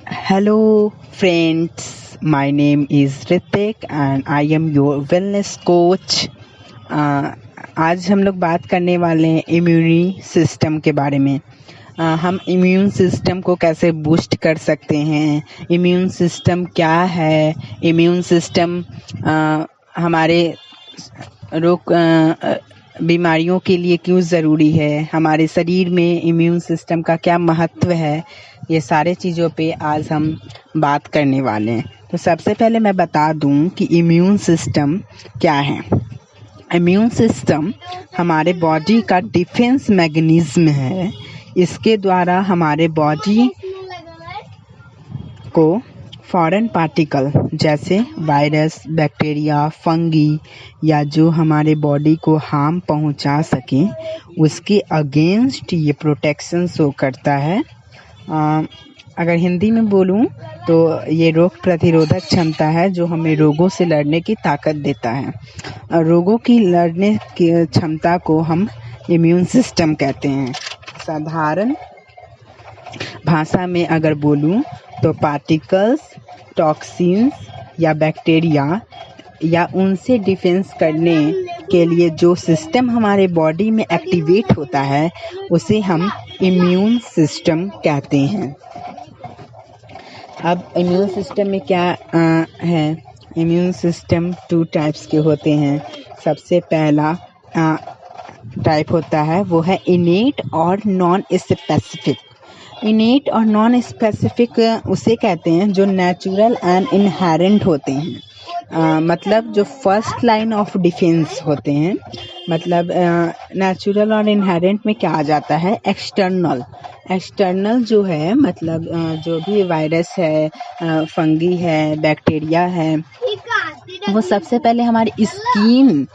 Hello friends, my name is Ritik and I am your wellness coach. आज हम लोग बात करने वाले हैं इम्यूनी सिस्टम के बारे में। हम इम्यून सिस्टम को कैसे बूस्ट कर सकते हैं, इम्यून सिस्टम क्या है, इम्यून सिस्टम हमारे रोग बीमारियों के लिए क्यों ज़रूरी है, हमारे शरीर में इम्यून सिस्टम का क्या महत्व है, ये सारे चीज़ों पे आज हम बात करने वाले हैं। तो सबसे पहले मैं बता दूं कि इम्यून सिस्टम क्या है। इम्यून सिस्टम हमारे बॉडी का डिफेंस मैकेनिज्म है। इसके द्वारा हमारे बॉडी को फॉरेन पार्टिकल जैसे वायरस, बैक्टीरिया, फंगी या जो हमारे बॉडी को हार्म पहुंचा सके उसके अगेंस्ट ये प्रोटेक्शन शो करता है। अगर हिंदी में बोलूं तो ये रोग प्रतिरोधक क्षमता है जो हमें रोगों से लड़ने की ताकत देता है। रोगों की लड़ने की क्षमता को हम इम्यून सिस्टम कहते हैं। साधारण भाषा में अगर बोलूं तो पार्टिकल्स, टॉक्सिन्स या बैक्टीरिया या उनसे डिफेंस करने के लिए जो सिस्टम हमारे बॉडी में एक्टिवेट होता है उसे हम इम्यून सिस्टम कहते हैं। अब इम्यून सिस्टम में क्या है? इम्यून सिस्टम 2 टाइप्स के होते हैं। सबसे पहला टाइप होता है वो है इनेट और नॉन स्पेसिफिक। इनेट और नॉन स्पेसिफिक उसे कहते हैं जो नेचुरल एंड इनहेरेंट होते हैं। मतलब जो फर्स्ट लाइन ऑफ डिफेंस होते हैं। मतलब नेचुरल और इनहेरेंट में क्या आ जाता है? एक्सटर्नल जो है मतलब जो भी वायरस है, फंगी है, बैक्टीरिया है, वो सबसे पहले हमारी स्किन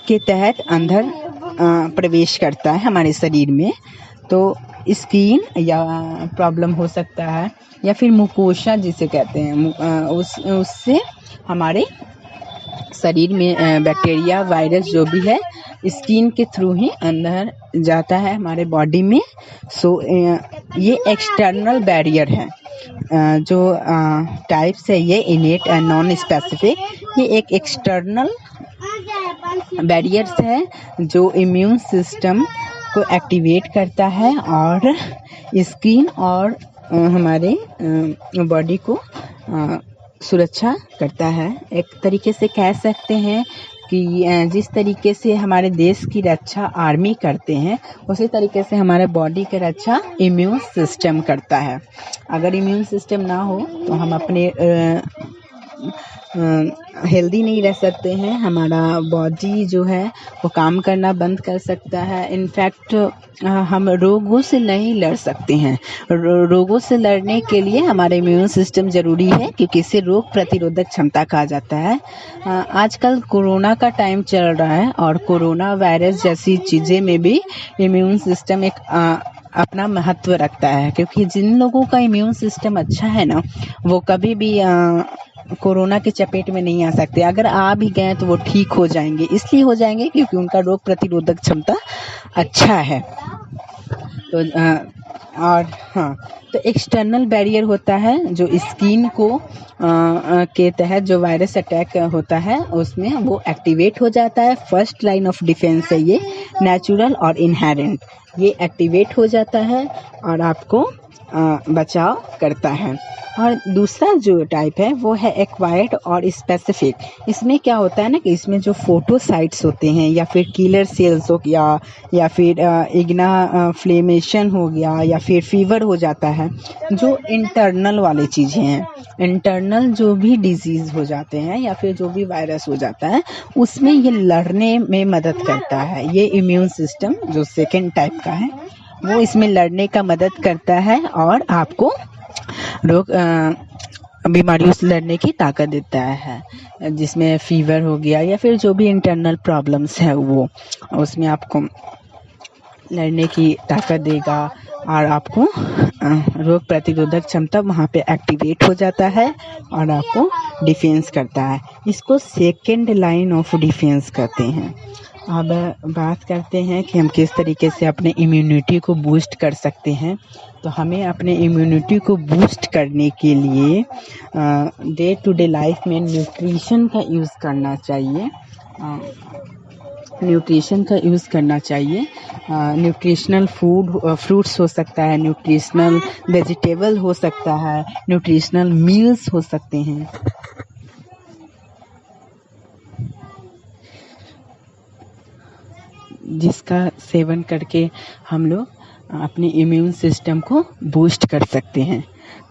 के तहत अंदर प्रवेश करता है हमारे शरीर में। तो स्किन या प्रॉब्लम हो सकता है या फिर मुकोशा जिसे कहते हैं, उससे हमारे शरीर में बैक्टीरिया, वायरस जो भी है स्किन के थ्रू ही अंदर जाता है हमारे बॉडी में। सो ये एक्सटर्नल बैरियर है। जो टाइप्स है ये इनेट एंड नॉन स्पेसिफिक, ये एक एक्सटर्नल बैरियर्स है जो इम्यून सिस्टम को एक्टिवेट करता है और स्किन और हमारे बॉडी को सुरक्षा करता है। एक तरीके से कह सकते हैं कि जिस तरीके से हमारे देश की रक्षा आर्मी करते हैं उसी तरीके से हमारे बॉडी की रक्षा इम्यून सिस्टम करता है। अगर इम्यून सिस्टम ना हो तो हम अपने हेल्दी नहीं रह सकते हैं। हमारा बॉडी जो है वो काम करना बंद कर सकता है। इनफैक्ट हम रोगों से नहीं लड़ सकते हैं। रोगों से लड़ने के लिए हमारा इम्यून सिस्टम ज़रूरी है क्योंकि इसे रोग प्रतिरोधक क्षमता कहा जाता है। आजकल कोरोना का टाइम चल रहा है और कोरोना वायरस जैसी चीज़ें में भी इम्यून सिस्टम एक अपना महत्व रखता है, क्योंकि जिन लोगों का इम्यून सिस्टम अच्छा है ना वो कभी भी कोरोना के चपेट में नहीं आ सकते। अगर आ भी गए तो वो ठीक हो जाएंगे। इसलिए हो जाएंगे क्योंकि उनका रोग प्रतिरोधक क्षमता अच्छा है। तो और हाँ, तो एक्सटर्नल बैरियर होता है जो स्किन को के तहत जो वायरस अटैक होता है उसमें वो एक्टिवेट हो जाता है। फर्स्ट लाइन ऑफ डिफेंस है ये, नेचुरल और इनहेरेंट। ये एक्टिवेट हो जाता है और आपको बचाव करता है। और दूसरा जो टाइप है वो है एक्वायर्ड और स्पेसिफिक। इसमें क्या होता है ना कि इसमें जो फोटोसाइट्स होते हैं या फिर किलर सेल्स हो गया या फिर इग्नाफ्लेमेशन हो गया या फिर फीवर हो जाता है, जो इंटरनल वाली चीज़ें हैं। इंटरनल जो भी डिजीज़ हो जाते हैं या फिर जो भी वायरस हो जाता है उसमें ये लड़ने में मदद करता है। ये इम्यून सिस्टम जो सेकेंड टाइप का है वो इसमें लड़ने का मदद करता है और आपको रोग बीमारियों से लड़ने की ताकत देता है, जिसमें फीवर हो गया या फिर जो भी इंटरनल प्रॉब्लम्स है वो उसमें आपको लड़ने की ताकत देगा और आपको रोग प्रतिरोधक क्षमता वहाँ पे एक्टिवेट हो जाता है और आपको डिफेंस करता है। इसको सेकेंड लाइन ऑफ डिफेंस कहते हैं। अब बात करते हैं कि हम किस तरीके से अपने इम्यूनिटी को बूस्ट कर सकते हैं। तो हमें अपने इम्यूनिटी को बूस्ट करने के लिए डे टू डे लाइफ में न्यूट्रिशन का यूज़ करना चाहिए। न्यूट्रिशनल फूड फ्रूट्स हो सकता है, न्यूट्रिशनल वेजिटेबल हो सकता है, न्यूट्रिशनल मील्स हो सकते हैं, जिसका सेवन करके हम लोग अपने इम्यून सिस्टम को बूस्ट कर सकते हैं।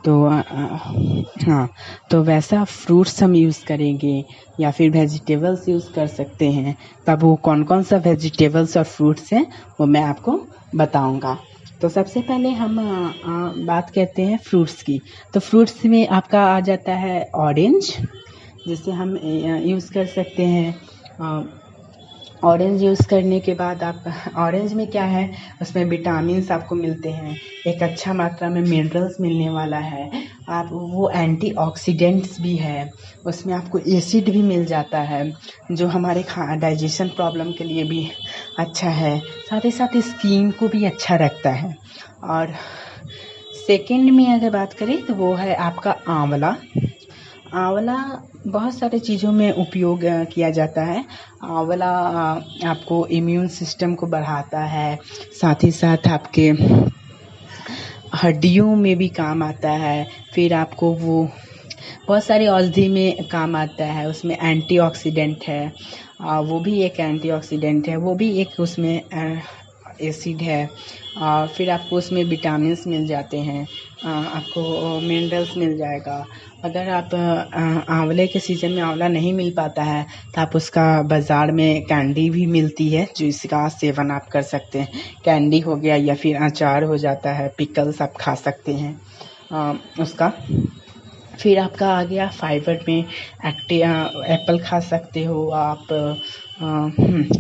तो हाँ, तो वैसा फ्रूट्स हम यूज़ करेंगे या फिर वेजिटेबल्स यूज़ कर सकते हैं। तब वो कौन कौन सा वेजिटेबल्स और फ्रूट्स हैं वो मैं आपको बताऊंगा। तो सबसे पहले हम बात करते हैं फ्रूट्स की। तो फ्रूट्स में आपका आ जाता है ऑरेंज, जिसे हम यूज़ कर सकते हैं। ऑरेंज यूज़ करने के बाद आप ऑरेंज में क्या है, उसमें विटामिन्स आपको मिलते हैं, एक अच्छा मात्रा में मिनरल्स मिलने वाला है। आप वो एंटीऑक्सीडेंट्स भी है, उसमें आपको एसिड भी मिल जाता है जो हमारे डाइजेशन प्रॉब्लम के लिए भी अच्छा है, साथ ही साथ स्किन को भी अच्छा रखता है। और सेकंड में अगर बात करें तो वो है आपका आंवला। आंवला बहुत सारे चीज़ों में उपयोग किया जाता है। आंवला आपको इम्यून सिस्टम को बढ़ाता है, साथ ही साथ आपके हड्डियों में भी काम आता है। फिर आपको वो बहुत सारी औषधि में काम आता है, उसमें एंटीऑक्सीडेंट है, वो भी एक एंटीऑक्सीडेंट है, वो भी एक उसमें एसिड है। फिर आपको उसमें विटामिन्स मिल जाते हैं, आपको मिनरल्स मिल जाएगा। अगर आप आंवले के सीज़न में आंवला नहीं मिल पाता है तो आप उसका बाज़ार में कैंडी भी मिलती है, जो इसका सेवन आप कर सकते हैं। कैंडी हो गया या फिर अचार हो जाता है, पिकल्स आप खा सकते हैं उसका। फिर आपका आ गया फाइबर में एप्पल खा सकते हो आप।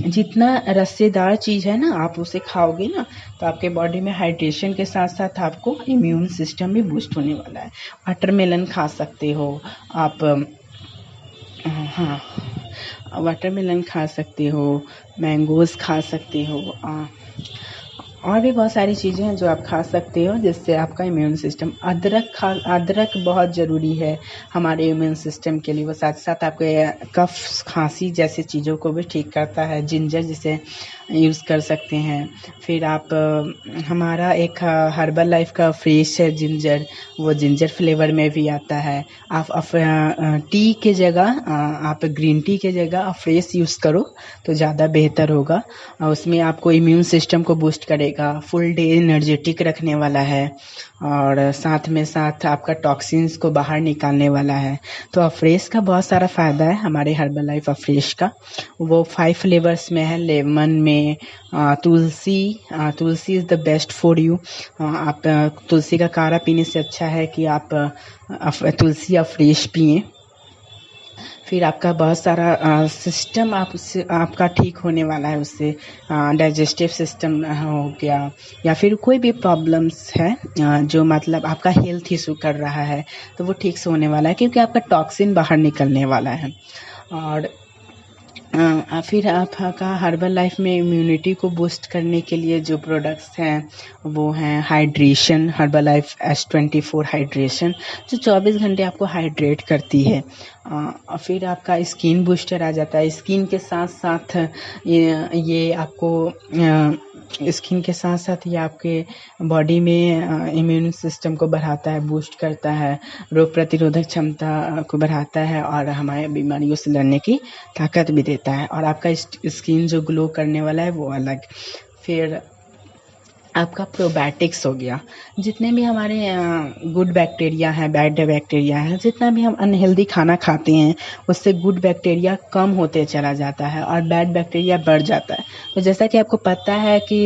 जितना रस्सेदार चीज़ है ना आप उसे खाओगे ना तो आपके बॉडी में हाइड्रेशन के साथ साथ आपको इम्यून सिस्टम भी बूस्ट होने वाला है। वाटरमेलन खा सकते हो आप, हाँ, वाटरमेलन खा सकते हो, मैंगोज़ खा सकते हो, और भी बहुत सारी चीज़ें हैं जो आप खा सकते हो जिससे आपका इम्यून सिस्टम। अदरक बहुत ज़रूरी है हमारे इम्यून सिस्टम के लिए। वो साथ साथ आपके कफ खांसी जैसे चीज़ों को भी ठीक करता है। जिंजर जिसे यूज़ कर सकते हैं। फिर आप हमारा एक हर्बल लाइफ का फ्रेश है जिंजर, वो जिंजर फ्लेवर में भी आता है। आप टी के जगह आप ग्रीन टी के जगह आप फ्रेश यूज़ करो तो ज़्यादा बेहतर होगा। उसमें आपको इम्यून सिस्टम को बूस्ट करेगा, फुल डे एनर्जेटिक रखने वाला है और साथ में साथ आपका टॉक्सिन्स को बाहर निकालने वाला है। तो अफ्रेश का बहुत सारा फ़ायदा है हमारे हर्बल लाइफ अफ्रेश का। वो 5 फ्लेवर्स में है। लेमन में tulsi is the best for you. आप तुलसी का काढ़ा पीने से अच्छा है कि आप तुलसी अफ्रेश पिएं। फिर आपका बहुत सारा सिस्टम आपका ठीक होने वाला है उससे। डाइजेस्टिव सिस्टम हो गया या फिर कोई भी प्रॉब्लम्स है जो मतलब आपका हेल्थ इशू कर रहा है तो वो ठीक से होने वाला है, क्योंकि आपका टॉक्सिन बाहर निकलने वाला है। और फिर आपका हर्बल लाइफ में इम्यूनिटी को बूस्ट करने के लिए जो प्रोडक्ट्स हैं वो हैं hydration, herbal life S24 hydration, जो 24 घंटे आपको हाइड्रेट करती है। फिर आपका स्किन बूस्टर आ जाता है। स्किन के साथ साथ ये आपको स्किन के साथ साथ ये आपके बॉडी में इम्यून सिस्टम को बढ़ाता है, बूस्ट करता है, रोग प्रतिरोधक क्षमता को बढ़ाता है और हमारे बीमारियों से लड़ने की ताकत भी देता है। और आपका स्किन जो ग्लो करने वाला है वो अलग। फिर आपका प्रोबायोटिक्स हो गया। जितने भी हमारे गुड बैक्टीरिया हैं, बैड बैक्टीरिया हैं, जितना भी हम अनहेल्दी खाना खाते हैं उससे गुड बैक्टीरिया कम होते चला जाता है और बैड बैक्टीरिया बढ़ जाता है। तो जैसा कि आपको पता है कि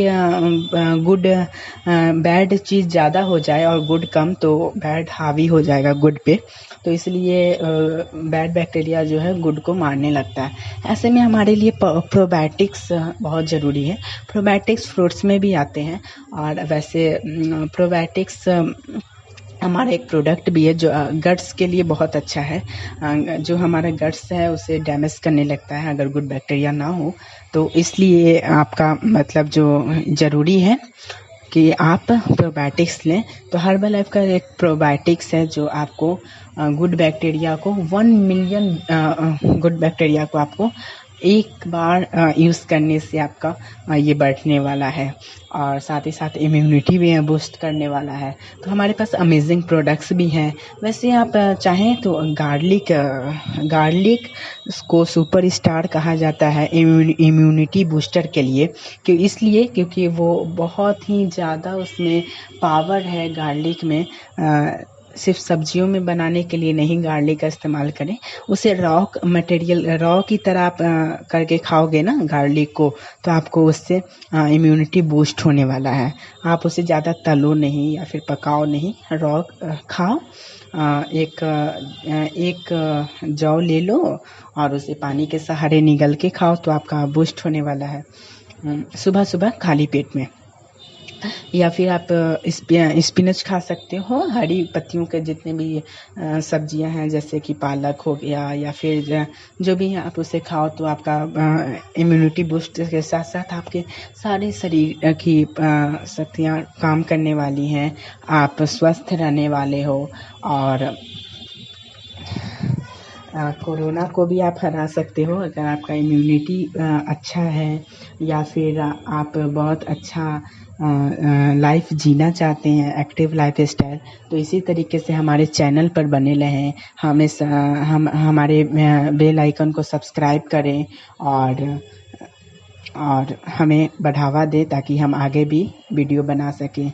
बैड चीज़ ज़्यादा हो जाए और गुड कम तो बैड हावी हो जाएगा गुड पे, तो इसलिए बैड बैक्टीरिया जो है गुड को मारने लगता है। ऐसे में हमारे लिए प्रोबायोटिक्स बहुत ज़रूरी है। प्रोबायोटिक्स फ्रूट्स में भी आते हैं और वैसे प्रोबायोटिक्स हमारा एक प्रोडक्ट भी है जो गट्स के लिए बहुत अच्छा है। जो हमारा गट्स है उसे डैमेज करने लगता है अगर गुड बैक्टीरिया ना हो, तो इसलिए आपका मतलब जो ज़रूरी है कि आप प्रोबायोटिक्स लें। तो हर्बल लाइफ का एक प्रोबायोटिक्स है जो आपको गुड बैक्टीरिया को 1 मिलियन गुड बैक्टीरिया को आपको एक बार यूज़ करने से आपका ये बढ़ने वाला है, और साथ ही साथ इम्यूनिटी भी बूस्ट करने वाला है। तो हमारे पास अमेजिंग प्रोडक्ट्स भी हैं। वैसे आप चाहें तो गार्लिक को सुपर स्टार कहा जाता है इम्यूनिटी बूस्टर के लिए, इसलिए क्योंकि वो बहुत ही ज़्यादा उसमें पावर है गार्लिक में। सिर्फ सब्जियों में बनाने के लिए नहीं गार्लिक का इस्तेमाल करें, उसे रॉ की तरह आप करके खाओगे ना गार्लिक को, तो आपको उससे इम्यूनिटी बूस्ट होने वाला है। आप उसे ज़्यादा तलो नहीं या फिर पकाओ नहीं, रॉ खाओ। एक जौ ले लो और उसे पानी के सहारे निगल के खाओ, तो आपका बूस्ट होने वाला है सुबह सुबह खाली पेट में। या फिर आप स्पिनच खा सकते हो, हरी पत्तियों के जितने भी सब्जियां हैं जैसे कि पालक हो गया या फिर जो भी है आप उसे खाओ, तो आपका इम्यूनिटी बूस्ट के साथ साथ आपके सारे शरीर की शक्तियाँ काम करने वाली हैं, आप स्वस्थ रहने वाले हो। और कोरोना को भी आप हरा सकते हो अगर आपका इम्यूनिटी अच्छा है, या फिर आप बहुत अच्छा लाइफ जीना चाहते हैं, एक्टिव लाइफ स्टाइल। तो इसी तरीके से हमारे चैनल पर बने रहें, हमारे बेल आइकन को सब्सक्राइब करें और हमें बढ़ावा दें ताकि हम आगे भी वीडियो बना सकें।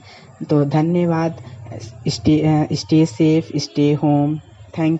तो धन्यवाद। Stay safe, stay home. Thank